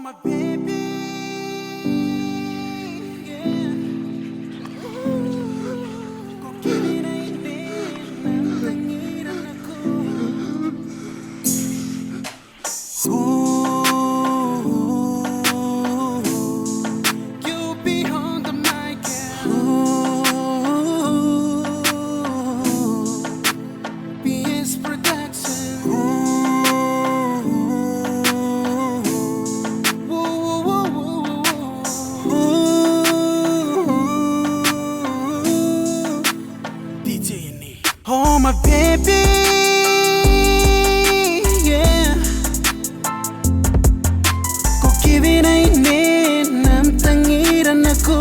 my baby, yeah. Kung kinirainin ng tangiran ako. You behind the mic, BS Production. Oh my baby, yeah. Kung kinirainin ng tangiran ako.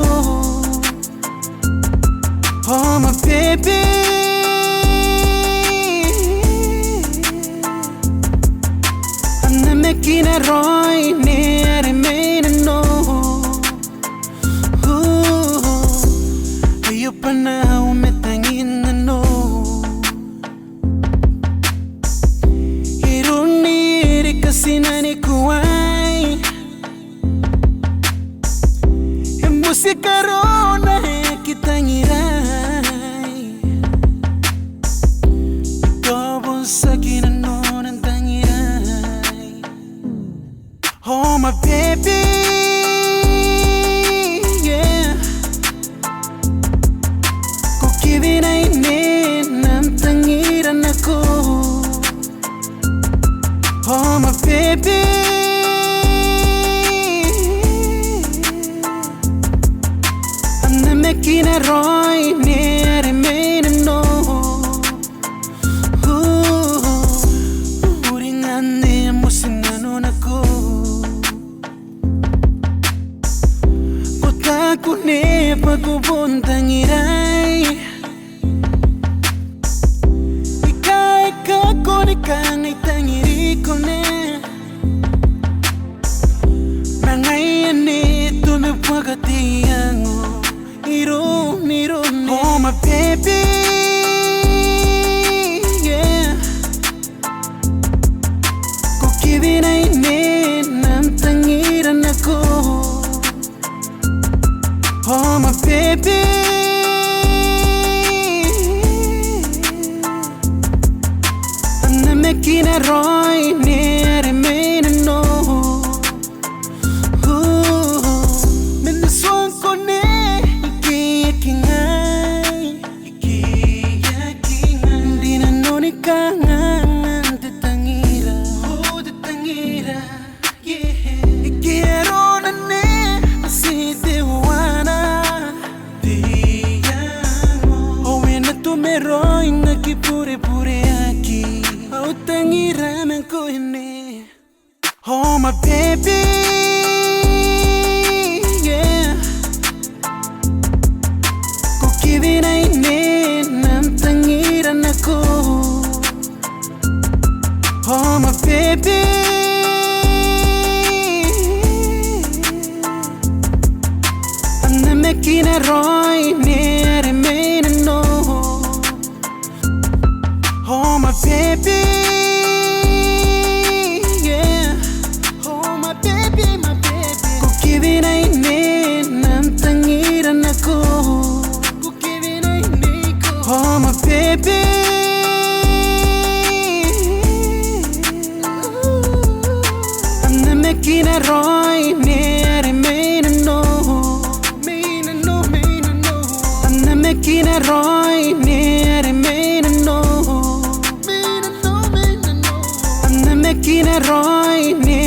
Oh my baby, na me kinaroy ni remain no. Ayo pa na umetangin na no. Sinani kuwai musika rona kita ngirai Dobon sakina nonan tangirai. Oh my baby, yeah. Kung kinirainin ng tangiran ako. Oh my baby, na me kinaroy ni remain no. Uringan ni mo sinano na ko. Kota ko ni pagpupuntang iray. Ika ko ni kang itangiri ko na. Nangayon ito nagpagatiyan mo. Irong oh my baby, yeah. Kung kinirainin ng tangiran ako. Oh my baby, na me kinaroy ni remain no. Menaswan ko ni ikiyakingan. Hindi na nun ikangan tatangira. Oh tatangira, yeah. Ikiyaro na ni masitiwana. Oh na tumeroy nakipure-pure aki. Oh tangiraman ko ini. Oh my baby, yeah. Kung kinirainin ng tangiran ako. Oh my baby, na me kinaroy ni remain no. Oh my baby, yeah. Oh my baby, my baby. Kung kinirainin ng tangiran ako. Kung kinirainin ko. Oh my baby, na me kinaroy ni remain no. Na me kinaroy ni remain no. Na me kinaroy ni